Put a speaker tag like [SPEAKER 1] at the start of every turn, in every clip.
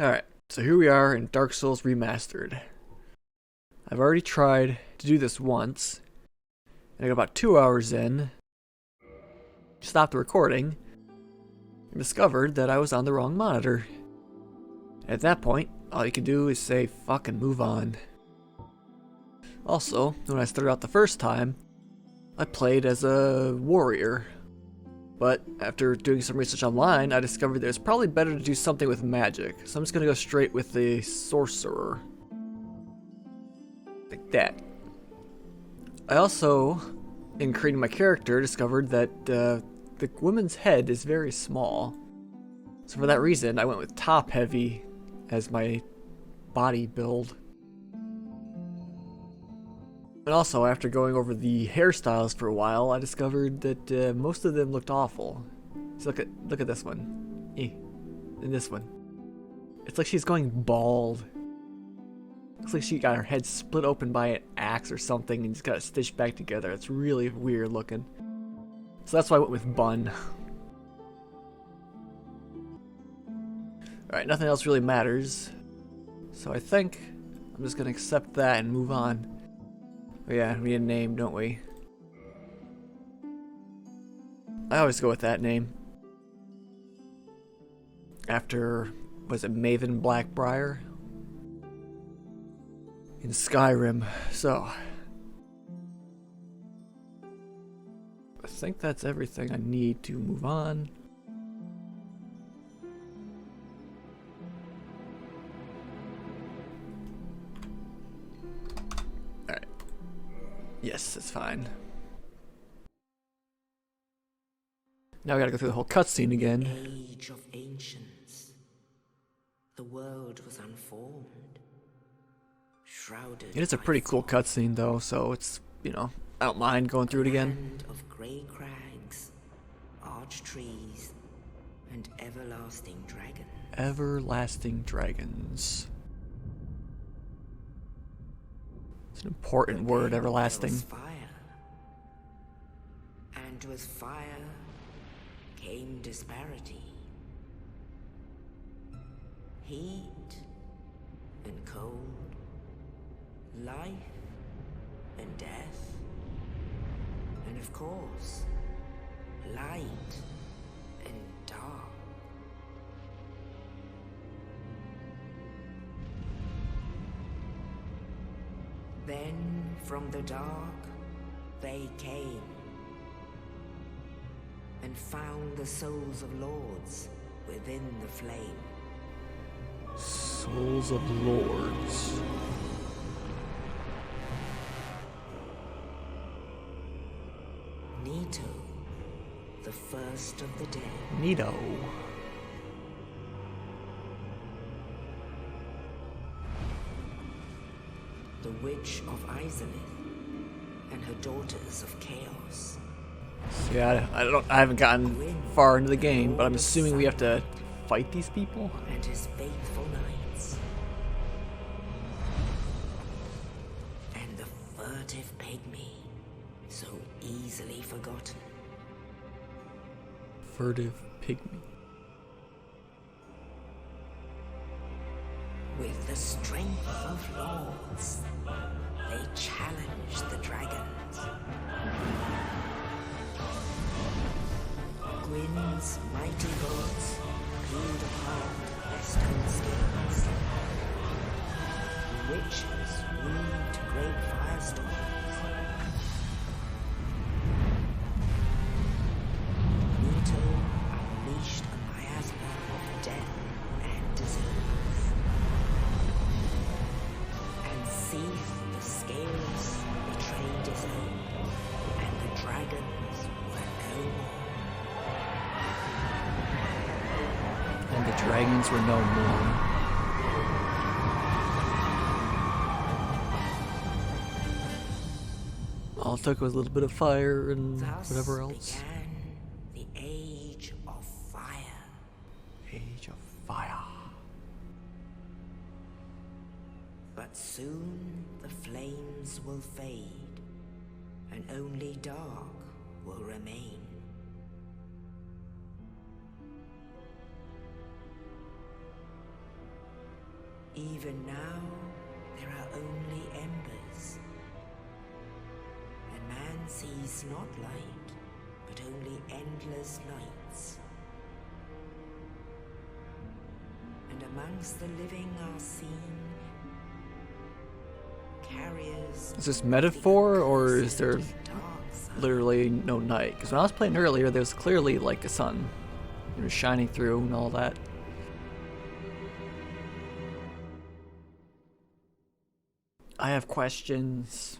[SPEAKER 1] Alright, so here we are in Dark Souls Remastered. I've already tried to do this once, and I got about 2 hours in, stopped the recording, and discovered that I was on the wrong monitor. At that point, all you can do is say fuck and move on. Also, when I started out the first time, I played as a warrior. But after doing some research online, I discovered that it's probably better to do something with magic. So I'm just gonna go straight with the sorcerer. Like that. I also, in creating my character, discovered that the woman's head is very small. So for that reason, I went with top heavy as my body build. And also, after going over the hairstyles for a while, I discovered that most of them looked awful. So look at this one, and this one. It's like she's going bald. Looks like she got her head split open by an axe or something and just got it stitched back together. It's really weird looking. So that's why I went with bun. Alright, nothing else really matters. So I think I'm just gonna accept that and move on. Oh yeah, we need a name, don't we? I always go with that name. After, was it Maven Blackbriar? In Skyrim. So, I think that's everything I need to move on. Alright. Yes, it's fine. Now we gotta go through the whole cutscene again.
[SPEAKER 2] Age of ancients. The world was unformed. Shrouded.
[SPEAKER 1] It is a pretty cool cutscene though, so it's, you know, I don't mind going through it again.
[SPEAKER 2] Land of grey crags, arch trees, and everlasting dragons.
[SPEAKER 1] Everlasting dragons. It's an important word, everlasting.
[SPEAKER 2] There was fire. And with fire came disparity. Heat and cold. Life and death. And of course, light and dark. Then from the dark they came and found the souls of lords within the flame.
[SPEAKER 1] Souls of lords.
[SPEAKER 2] Nito, the first of the dead.
[SPEAKER 1] Nito.
[SPEAKER 2] The Witch of Izalith and her daughters of Chaos.
[SPEAKER 1] Yeah, I haven't gotten far into the game, but I'm assuming we have to fight these people.
[SPEAKER 2] And his faithful knights. And the furtive pygmy, so easily forgotten.
[SPEAKER 1] Furtive pygmy.
[SPEAKER 2] With the strength of lords, they challenged the dragons. Gwyn's mighty gods peeled apart their stone skins. Witches wooed great firestorms. Nito unleashed a miasma of death and disease. And Seath the Scaleless betrayed his own, and the dragons were no more.
[SPEAKER 1] And the dragons were no more. All it took was a little bit of fire and
[SPEAKER 2] Thus
[SPEAKER 1] whatever else.
[SPEAKER 2] began the Age of Fire.
[SPEAKER 1] Age of Fire.
[SPEAKER 2] But soon the flames will fade, and only dark will remain. Even now, there are only embers. And man sees not light, but only endless nights. And amongst the living are seen carriers.
[SPEAKER 1] Is this metaphor, or is there literally no night? Because when I was playing earlier, there was clearly like a sun, you know, shining through and all that. I have questions.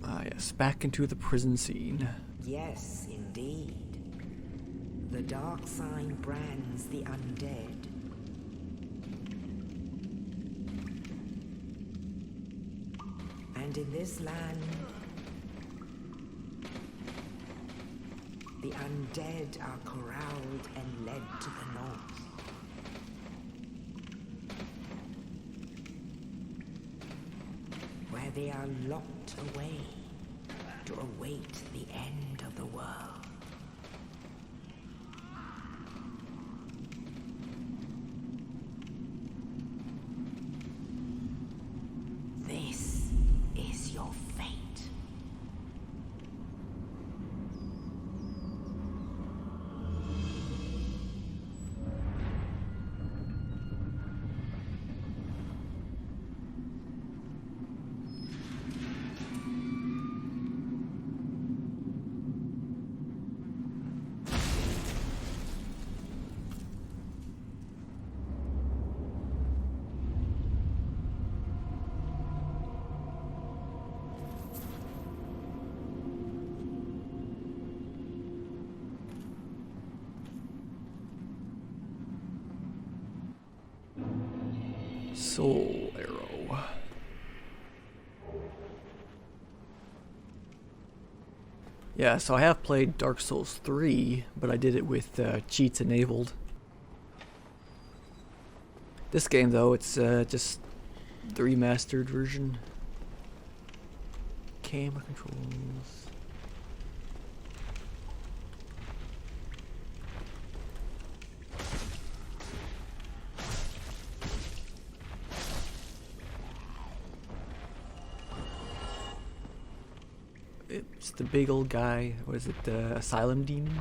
[SPEAKER 1] Ah, yes, back into the prison scene.
[SPEAKER 2] Yes, indeed. The dark sign brands the undead. And in this land, the undead are corralled and led to the north. Where they are locked away to await the end of the world. This is your fate.
[SPEAKER 1] Soul Arrow. Yeah, so I have played Dark Souls 3, but I did it with cheats enabled. This game, though, it's just the remastered version. Camera controls. It's the big old guy. What is it? The Asylum demon?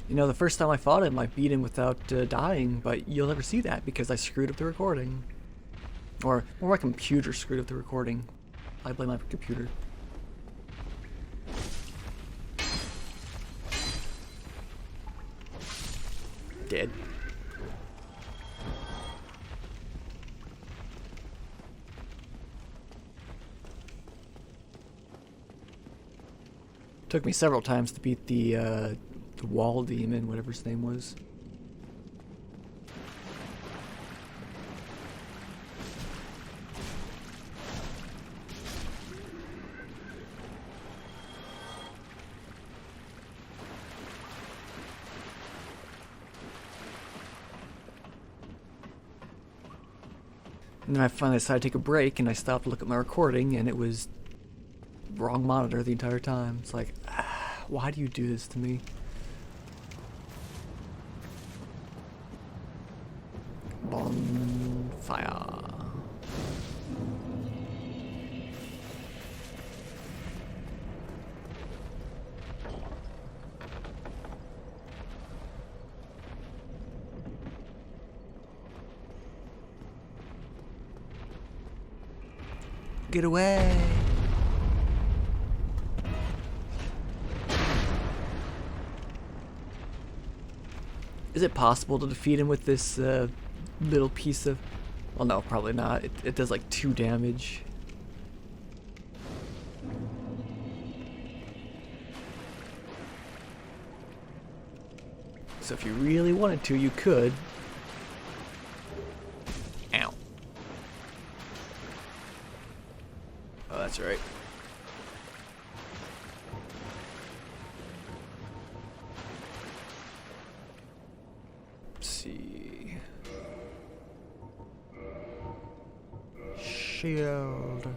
[SPEAKER 1] You know, the first time I fought him, I beat him without dying, but you'll never see that because I screwed up the recording. Or my computer screwed up the recording. I blame my computer. Dead. Took me several times to beat the wall demon, whatever his name was. And then I finally decided to take a break, and I stopped to look at my recording, and it was wrong monitor the entire time. It's like, why do you do this to me? Bonfire. Get away! Is it possible to defeat him with this little piece of... Well, no, probably not. It does like 2 damage. So if you really wanted to, you could. Ow. Oh, that's right. Let's see. Shield.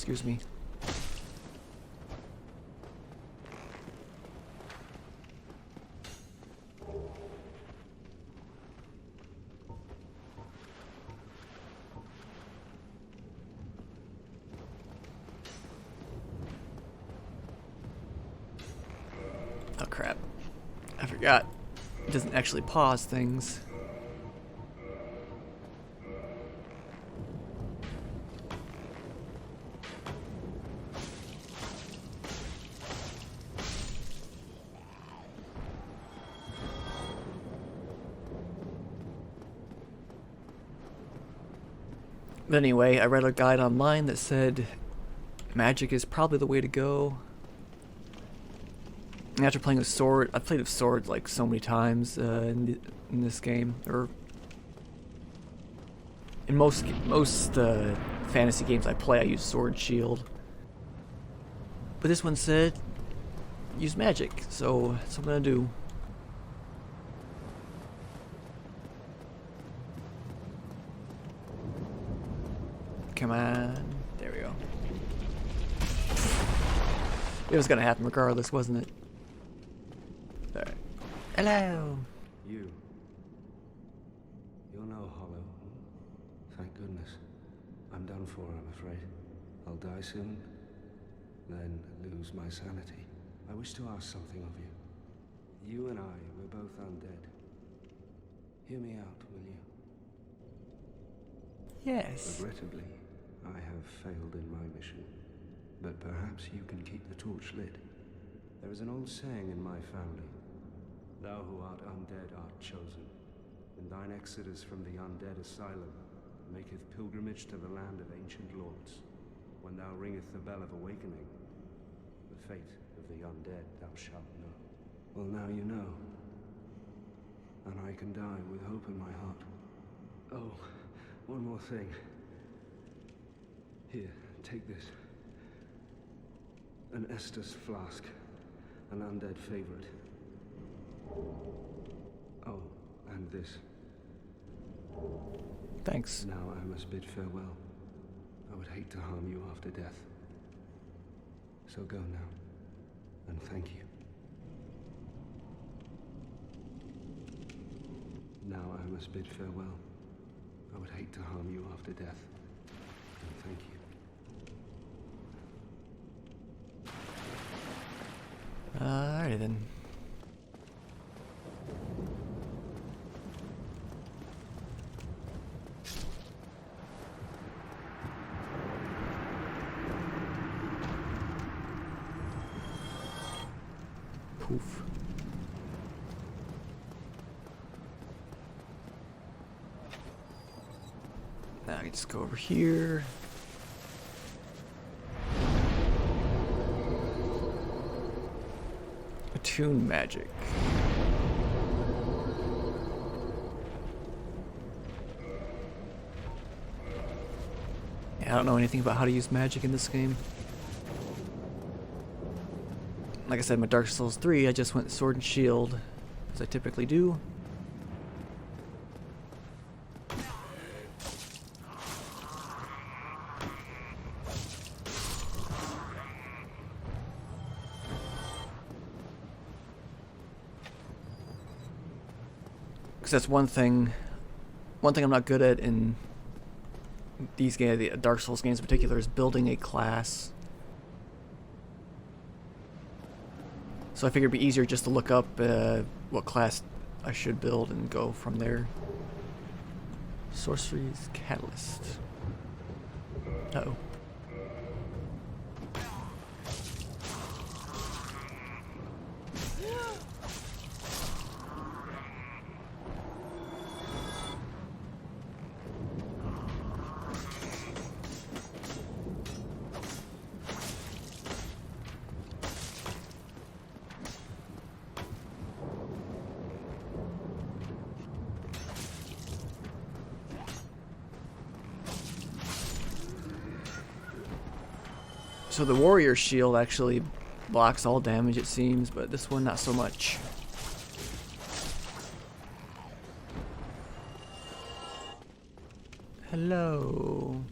[SPEAKER 1] Excuse me. Oh crap. I forgot. It doesn't actually pause things. But anyway, I read a guide online that said magic is probably the way to go. And after playing with sword, I've played with swords like so many times in this game, or in most fantasy games I play, I use sword shield. But this one said use magic, so that's what I'm gonna do. Come on. There we go. It was gonna happen regardless, wasn't it? Alright. Hello!
[SPEAKER 3] You're no hollow. Thank goodness. I'm done for, I'm afraid. I'll die soon, then lose my sanity. I wish to ask something of you. You and I, we're both undead. Hear me out, will you?
[SPEAKER 1] Yes.
[SPEAKER 3] Regrettably, I have failed in my mission, but perhaps you can keep the torch lit. There is an old saying in my family, thou who art undead art chosen, and thine exodus from the undead asylum maketh pilgrimage to the land of ancient lords. When thou ringeth the bell of awakening, the fate of the undead thou shalt know. Well, now you know, and I can die with hope in my heart. Oh, one more thing. Here, take this. An Estus flask. An undead favorite. Oh, and this.
[SPEAKER 1] Thanks.
[SPEAKER 3] Now I must bid farewell. I would hate to harm you after death. So go now, and thank you. Now I must bid farewell. I would hate to harm you after death. And thank you.
[SPEAKER 1] Alrighty then. Poof. Now I just go over here. Attune magic. Yeah, I don't know anything about how to use magic in this game. Like I said, my Dark Souls 3, I just went sword and shield, as I typically do. Because that's one thing I'm not good at in these games, the Dark Souls games in particular, is building a class. So I figured it'd be easier just to look up what class I should build and go from there. Sorcery's Catalyst. Uh-oh. So the warrior shield actually blocks all damage, it seems, but this one not so much. Hello.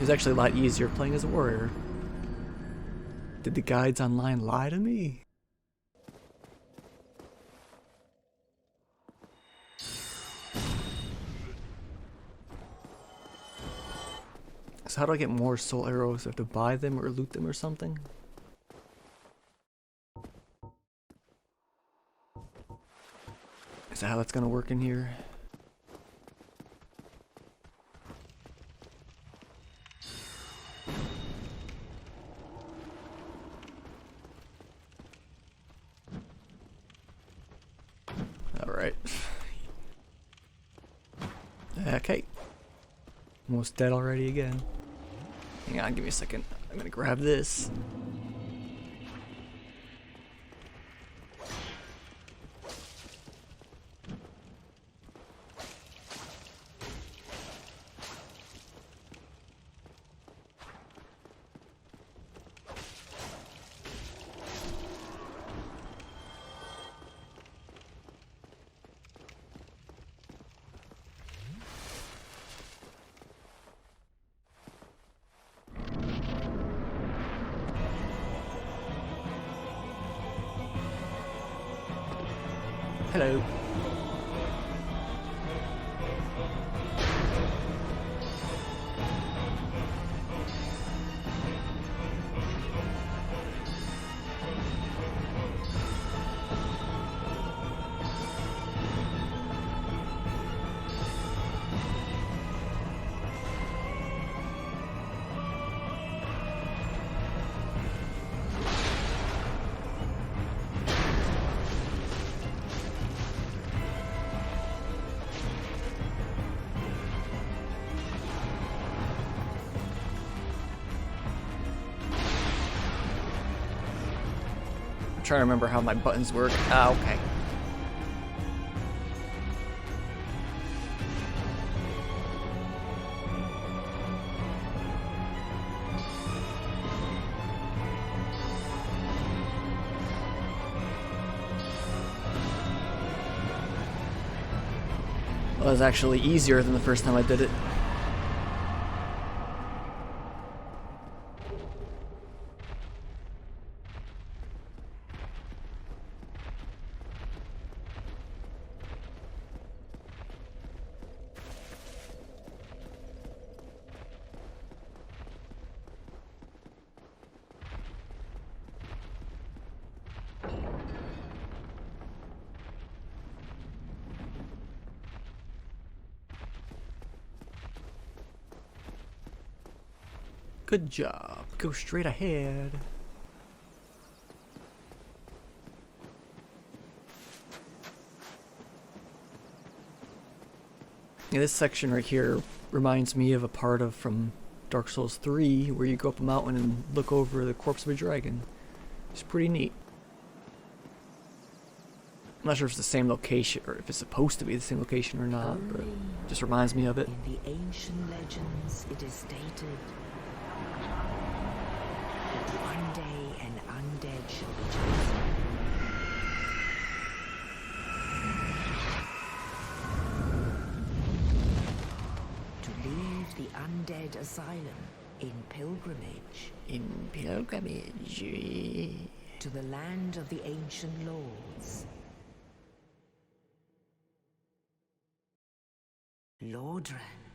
[SPEAKER 1] was actually a lot easier playing as a warrior. Did the guides online lie to me? So how do I get more soul arrows? Do I have to buy them or loot them or something? Is that how that's gonna work in here? Alright. Okay. Almost dead already again. Hang on, give me a second. I'm gonna grab this. Hello. I'm trying to remember how my buttons work. Ah, okay. Well, that was actually easier than the first time I did it. Good job. Go straight ahead. Yeah, this section right here reminds me of a part of from Dark Souls 3 where you go up a mountain and look over the corpse of a dragon. It's pretty neat. I'm not sure if it's the same location or if it's supposed to be the same location or not, but it just reminds me of it.
[SPEAKER 2] In the ancient legends, it is stated, one day an undead shall be chosen. To leave the undead asylum in pilgrimage. To the land of the ancient lords. Lordran.